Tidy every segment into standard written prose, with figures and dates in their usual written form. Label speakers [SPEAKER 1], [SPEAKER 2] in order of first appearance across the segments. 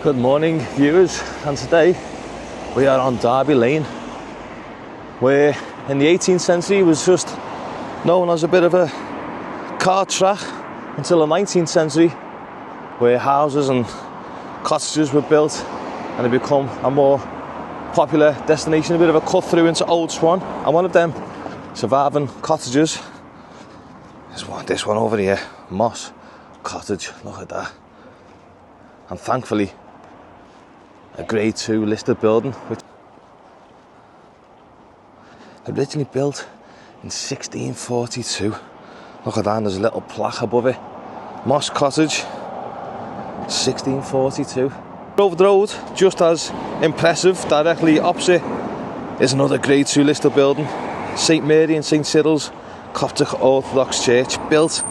[SPEAKER 1] Good morning, viewers, and today we are on Derby Lane, where in the 18th century was just known as a bit of a car track until the 19th century, where houses and cottages were built and it become a more popular destination, a bit of a cut through into Old Swan. And one of them surviving cottages is this one over here, Moss Cottage. Look at that. And thankfully a grade 2 listed building, which originally built in 1642. Look at that, and there's a little plaque above it. Moss Cottage, 1642. Over the road, just as impressive, directly opposite, is another grade 2 listed building, St Mary and St Cyril's Coptic Orthodox Church, built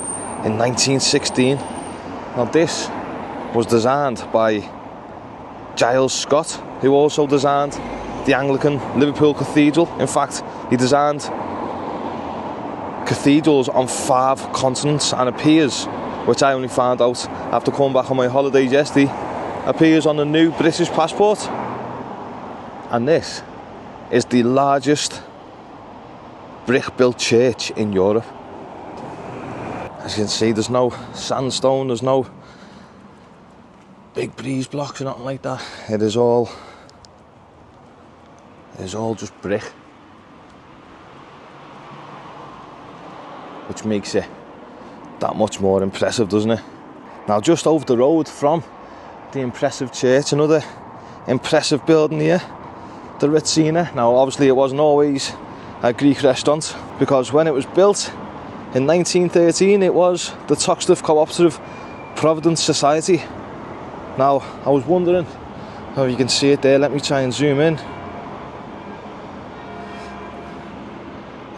[SPEAKER 1] in 1916. Now this was designed by Giles Scott, who also designed the Anglican Liverpool Cathedral. In fact, he designed cathedrals on 5 continents, and appears, which I only found out after coming back on my holidays yesterday, appears on the new British passport. And this is the largest brick-built church in Europe. As you can see, there's no sandstone, there's no big breeze blocks or nothing like that. It is all just brick, which makes it that much more impressive, doesn't it? Now, just over the road from the impressive church, another impressive building here, the Ritzina. Now, obviously it wasn't always a Greek restaurant, because when it was built in 1913 it was the Toxteth Cooperative Providence Society. Now, I was wondering if you can see it there. Let me try and zoom in.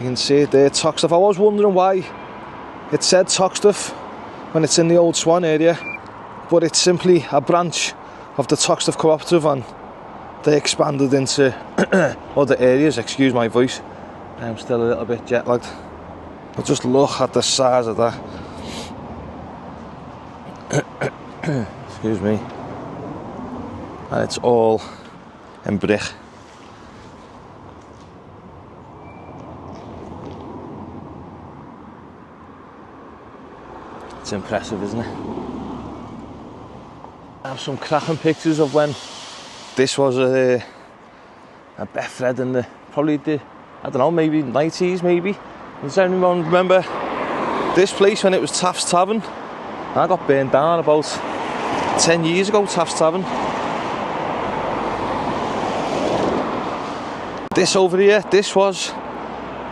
[SPEAKER 1] You can see it there, Toxteth. I was wondering why it said Toxteth when it's in the Old Swan area, but it's simply a branch of the Toxteth Cooperative, and they expanded into other areas. Excuse my voice, I'm still a little bit jet lagged. But just look at the size of that. Excuse me. And it's all in brick. It's impressive, isn't it? I have some cracking pictures of when this was a Betfred in probably the, I don't know, maybe 90s maybe. Does anyone remember this place when it was Taft's Tavern? I got burnt down about 10 years ago, Taft's Tavern. This over here, this was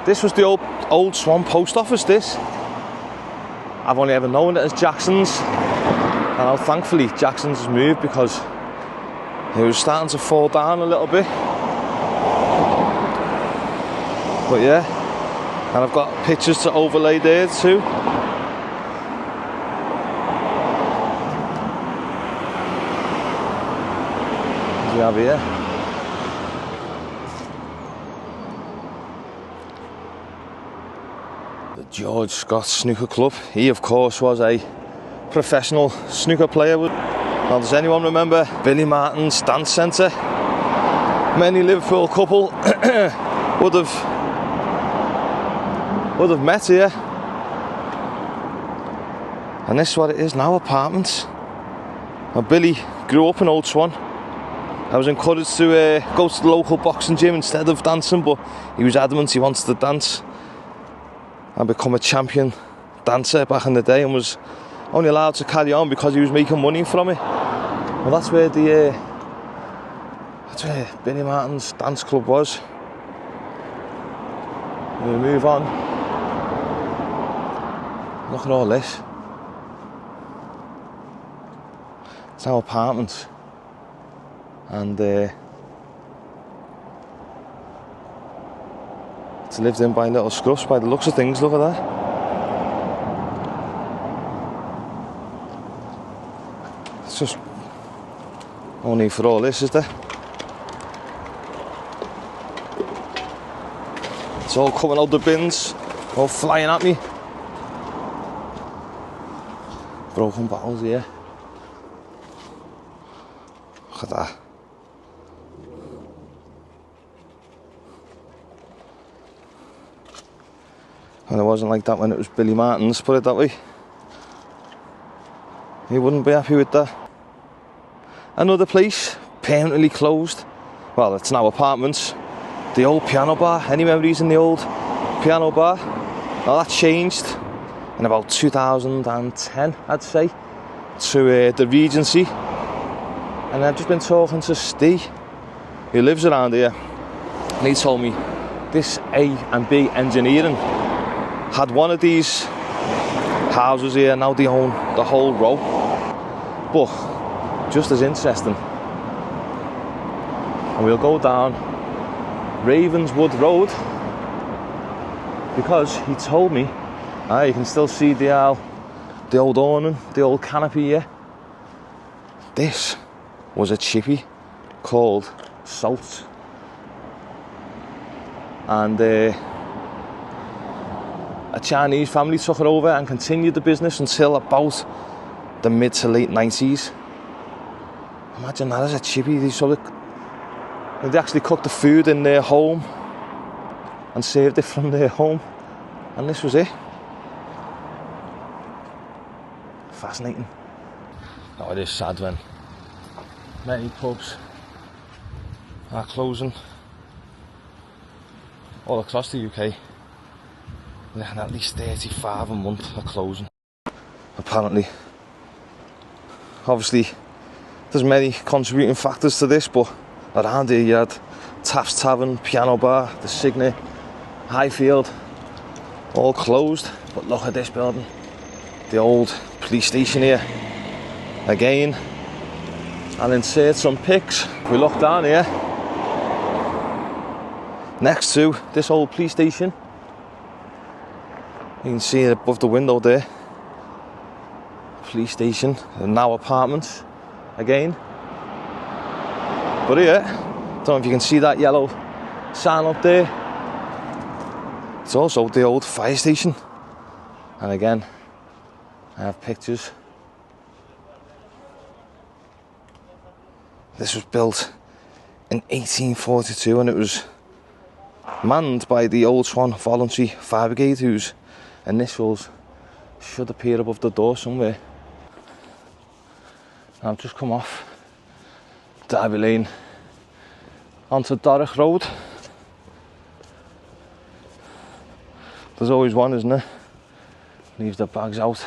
[SPEAKER 1] the old Swan post office. This, I've only ever known it as Jackson's, and now thankfully Jackson's has moved, because it was starting to fall down a little bit. But yeah, and I've got pictures to overlay there too. What do we have here? The George Scott Snooker Club. He, of course, was a professional snooker player. Now, does anyone remember Billy Martin's Dance Centre? Many Liverpool couple would have met here. And this is what it is now, apartments. Now, Billy grew up in Old Swan. I was encouraged to go to the local boxing gym instead of dancing, but he was adamant he wanted to dance and become a champion dancer back in the day, and was only allowed to carry on because he was making money from it. Well, that's where Billy Martin's dance club was. We move on. Look at all this. It's our apartment, and it's lived in by little scruffs by the looks of things. Look at that. It's just no need for all this, is there? It's all coming out the bins, all flying at me. Broken bottles here. Look at that. And it wasn't like that when it was Billy Martin's, put it that way. He wouldn't be happy with that. Another place, permanently closed. Well, it's now apartments. The old piano bar. Any memories in the old piano bar? Well, that changed in about 2010, I'd say, to the Regency. And I've just been talking to Steve, who lives around here, and he told me this A&B Engineering had one of these houses here. Now they own the whole row. But just as interesting, and we'll go down Ravenswood Road, because he told me you can still see the old awning, the old canopy here. This was a chippy called Salt, and a Chinese family took it over and continued the business until about the mid to late 90s. Imagine that as a chippy. They actually cooked the food in their home and served it from their home, and this was it. Fascinating. Now it is sad when many pubs are closing all across the UK. And at least 35 a month are closing, apparently. Obviously, there's many contributing factors to this, but around here you had Taft's Tavern, Piano Bar, the Signet, Highfield, all closed. But look at this building, the old police station here. Again, I'll insert some pics. If we look down here, next to this old police station, you can see it above the window there. Police station, and now apartments again. But here, don't know if you can see that yellow sign up there. It's also the old fire station. And again, I have pictures. This was built in 1842, and it was manned by the Old Swan Voluntary Fire Brigade, whose initials should appear above the door somewhere. I've just come off Derby Lane onto Doric Road. There's always one, isn't there? Leave the bags out.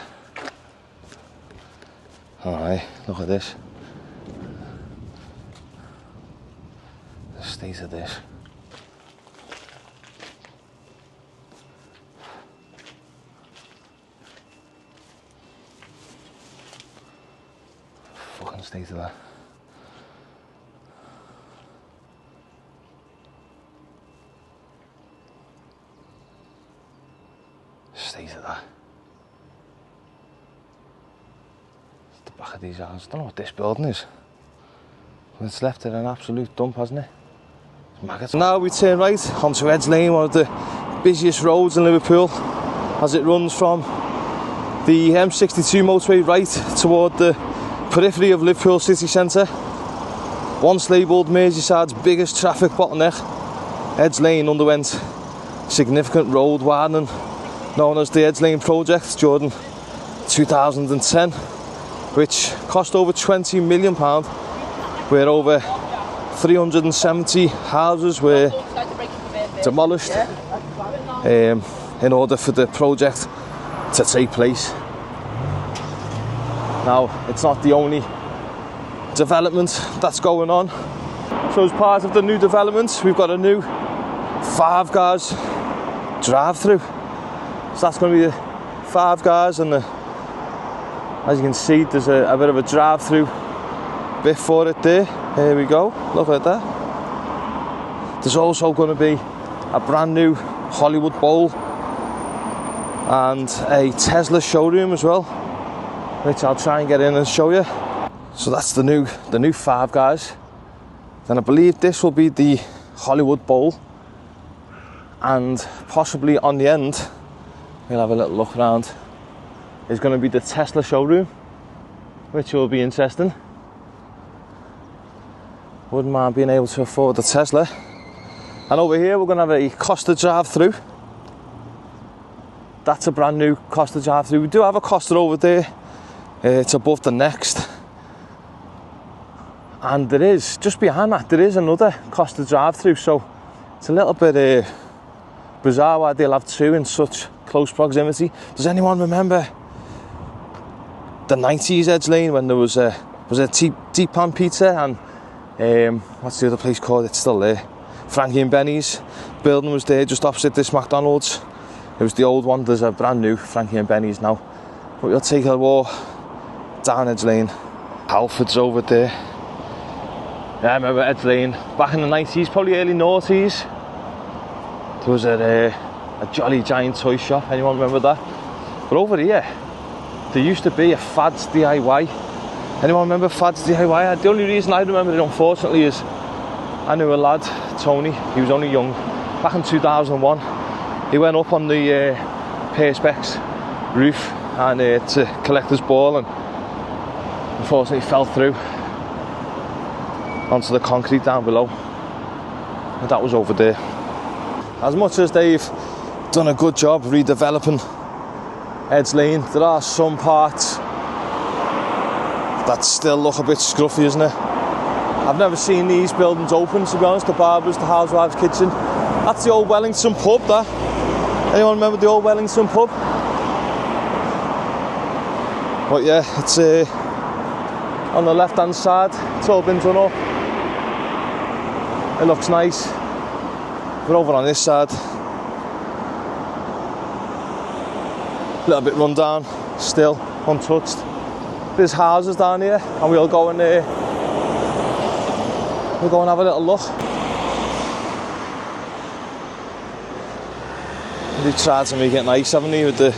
[SPEAKER 1] Alright, look at this. The state of this. Fucking state of that. State of that. It's the back of these houses. I don't know what this building is. But it's left it an absolute dump, hasn't it? It's maggots. Now we turn right onto Edge Lane, one of the busiest roads in Liverpool, as it runs from the M62 motorway right toward the periphery of Liverpool city centre. Once labelled Merseyside's biggest traffic bottleneck, Edge Lane underwent significant road widening known as the Edge Lane project during 2010, which cost over £20 million, where over 370 houses were demolished in order for the project to take place. Now, it's not the only development that's going on. So as part of the new development, we've got a new Five Guys drive-through. So that's going to be the Five Guys, and as you can see, there's a bit of a drive-through bit for it there. Here we go, look at that. There's also going to be a brand new Hollywood Bowl and a Tesla showroom as well, which I'll try and get in and show you. So that's the new Five Guys. Then I believe this will be the Hollywood Bowl, and possibly on the end, we'll have a little look around, is going to be the Tesla showroom, which will be interesting. Wouldn't mind being able to afford a Tesla. And over here we're going to have a Costa drive-through. That's a brand new Costa drive-through. We do have a Costa over there. It's above the next. And there is, just behind that, there is another Costa drive-through. So it's a little bit bizarre why they'll have two in such close proximity. Does anyone remember the 90s Edge Lane when there was a Deep Pan Pizza and what's the other place called? It's still there. Frankie and Benny's building was there just opposite this McDonald's. It was the old one. There's a brand new Frankie and Benny's now. But we'll take a walk down Edge Lane. Halford's over there. Yeah, I remember Edge Lane back in the 90s, probably early noughties. There was a Jolly Giant toy shop. Anyone remember that? But over here, there used to be a Fads DIY. Anyone remember Fads DIY? The only reason I remember it, unfortunately, is I knew a lad, Tony. He was only young. Back in 2001, he went up on the Perspex roof and to collect his ball, and unfortunately fell through onto the concrete down below. And that was over there. As much as they've done a good job redeveloping Edge Lane, there are some parts that still look a bit scruffy, isn't it? I've never seen these buildings open, to be honest. The Barbers, the Housewives' Kitchen. That's the old Wellington pub, that. Anyone remember the old Wellington pub? But yeah, it's on the left hand side. It's all been done up. It looks nice. But over on this side, a little bit run down, still untouched. There's houses down here, and we'll go and have a little look. They tried to make it nice, haven't they, with the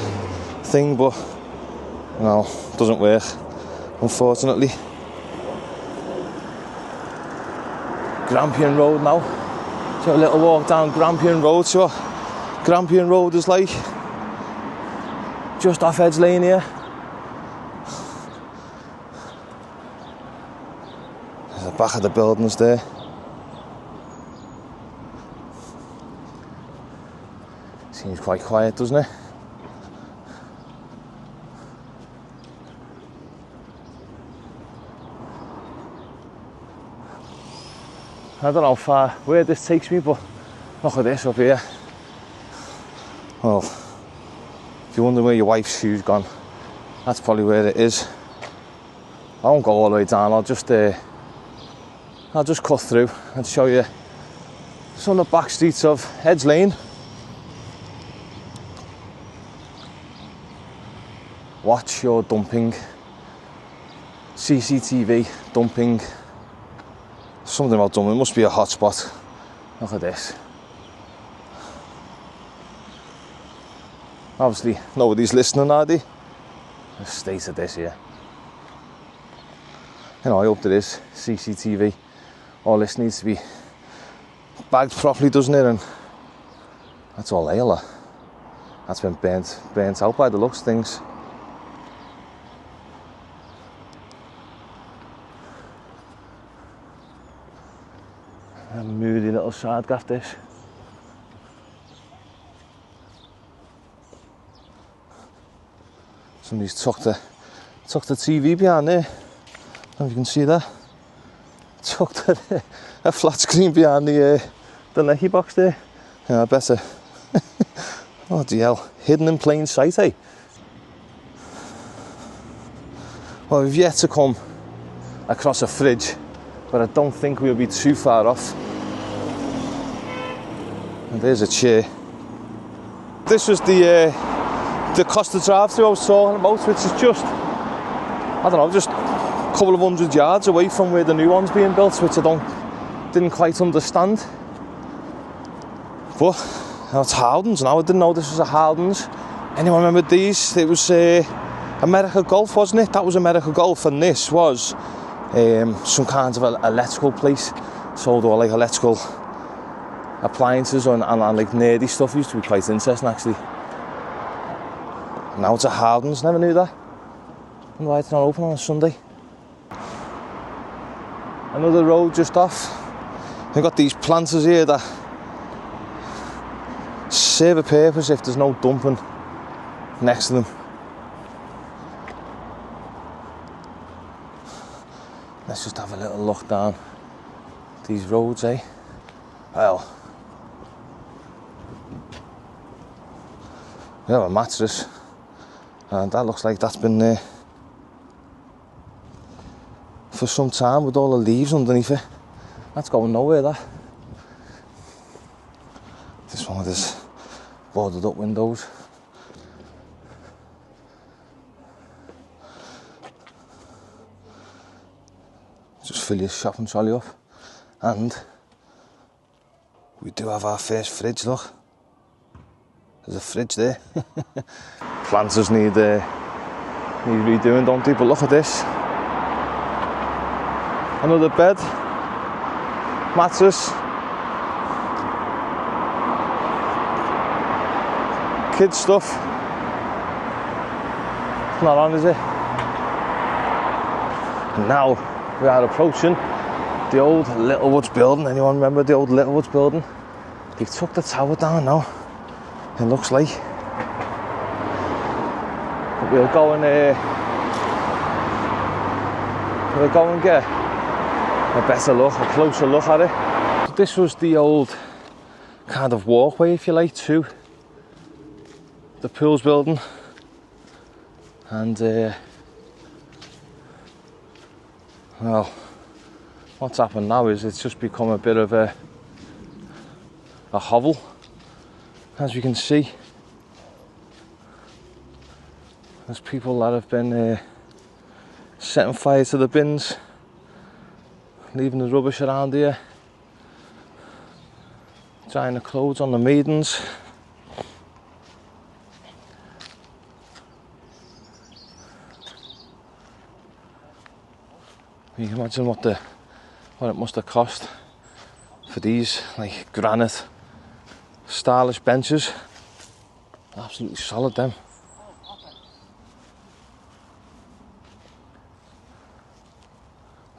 [SPEAKER 1] thing, but no, it doesn't work, unfortunately. Grampian Road now. So a little walk down Grampian Road. So Grampian Road is like just off Edge Lane here. There's the back of the buildings there. Seems quite quiet, doesn't it? I don't know where this takes me, but look at this up here. Well, if you wonder where your wife's shoe's gone, that's probably where it is. I won't go all the way down. I'll just cut through and show you some of the back streets of Edge Lane. Watch your dumping. CCTV dumping. Something about dumping. It must be a hot spot. Look at this. Obviously, nobody's listening, are they? The state of this here. You know, I hope there is CCTV. All this needs to be bagged properly, doesn't it? And that's all ale. That's been burnt out by the looks of things. A moody little side gaff this. Somebody's tucked the TV behind there. I don't know if you can see that. Tucked a flat screen behind the lecky box there. Yeah, I better. Oh dear, hidden in plain sight, eh? Well, we've yet to come across a fridge, but I don't think we'll be too far off. And there's a chair. This was the Costa drive-through I was talking about, which is just, I don't know, just a couple of 100 yards away from where the new one's being built, which I didn't quite understand. But now it's Howden's now. I didn't know this was a Howden's. Anyone remember these? It was America Golf, wasn't it? That was America Golf, and this was some kind of electrical place. Sold all like electrical appliances and like nerdy stuff. Used to be quite interesting actually. Now it's a Howden's, never knew that. I wonder why it's not open on a Sunday. And Another road just off. We've got these planters here that serve a purpose if there's no dumping next to them. Let's just have a little look down these roads, eh? Well, we have a mattress, and that looks like that's been there for some time with all the leaves underneath it. That's going nowhere, that. This one with his boarded up windows. Just fill your shopping trolley up, and we do have our first fridge. Look, there's a fridge there. Planters need redoing, don't they? But look at this. Another bed, mattress, kids stuff. It's not on, is it? And now we are approaching the old Littlewoods building. Anyone remember the old Littlewoods building? They've took the tower down now, it looks like. But we'll go and get a better look, a closer look at it. So this was the old kind of walkway, if you like, to the Pools building. And well, what's happened now is it's just become a bit of a hovel, as you can see. There's people that have been setting fire to the bins, leaving the rubbish around here, drying the clothes on the maidens. You can imagine what it must have cost for these, like, granite stylish benches. Absolutely solid, them.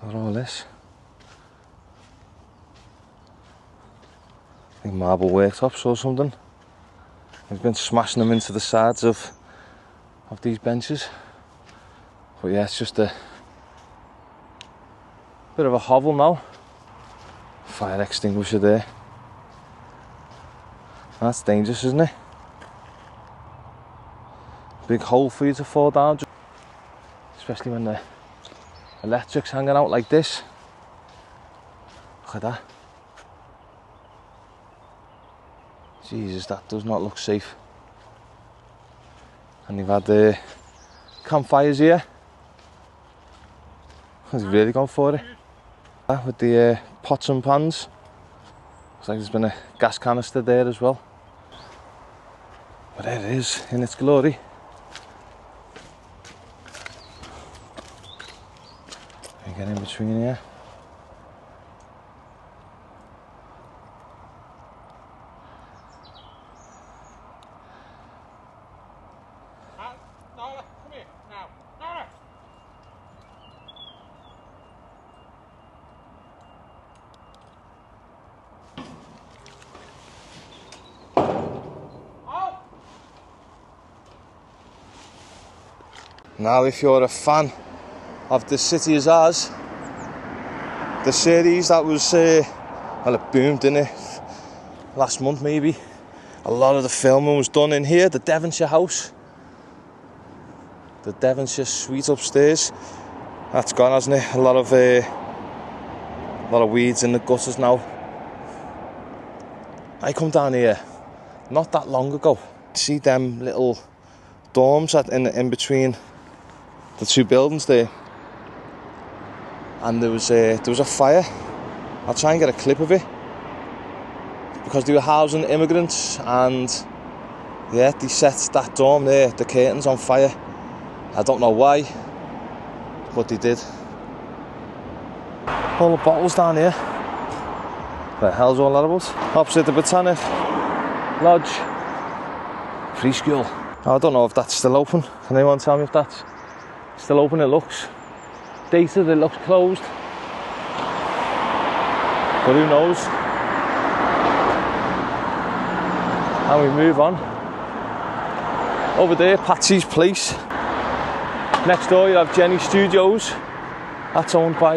[SPEAKER 1] Look at all this. I think marble worktops or something. They've been smashing them into the sides of these benches. But yeah, it's just a bit of a hovel now. Fire extinguisher there. That's dangerous, isn't it? Big hole for you to fall down, especially when the electric's hanging out like this. Look at that. Jesus, that does not look safe. And you've had the campfires here. He's really gone for it. With the pots and pans. Looks like there's been a gas canister there as well. But there it is in its glory. You get in between here. Now, if you're a fan of The City Is Ours, the series that was, well, it boomed, didn't it? Last month, maybe. A lot of the filming was done in here, the Devonshire house. The Devonshire suite upstairs. That's gone, hasn't it? A lot of weeds in the gutters now. I come down here not that long ago. See them little dorms in between the two buildings there, and there was a fire. I'll try and get a clip of it, because they were housing immigrants, and yeah, they set that dorm there, the curtains, on fire. I don't know why, but they did. All the bottles down here. The hell's all that about? Opposite the Botanic Lodge preschool. I don't know if that's still open. Can anyone tell me if that's still open? It looks dated, it looks closed. But who knows? And we move on. Over there, Patsy's Place. Next door you have Jenny Studios. That's owned by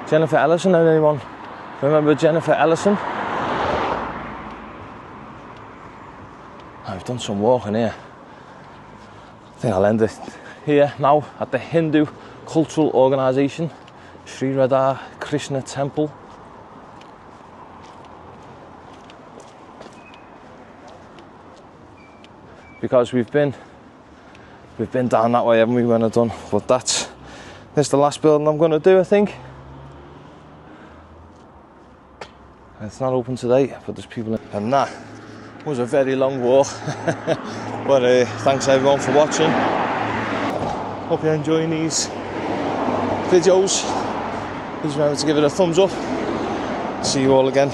[SPEAKER 1] Jennifer Ellison. Anyone remember Jennifer Ellison? I've done some walking here. I think I'll end it here now at the Hindu Cultural Organisation, Sri Radha Krishna Temple. Because we've been down that way, haven't we, when I've done? But this is the last building I'm going to do, I think. It's not open today, but there's people in. And that was a very long walk. But thanks everyone for watching. Hope you're enjoying these videos. Please remember to give it a thumbs up. See you all again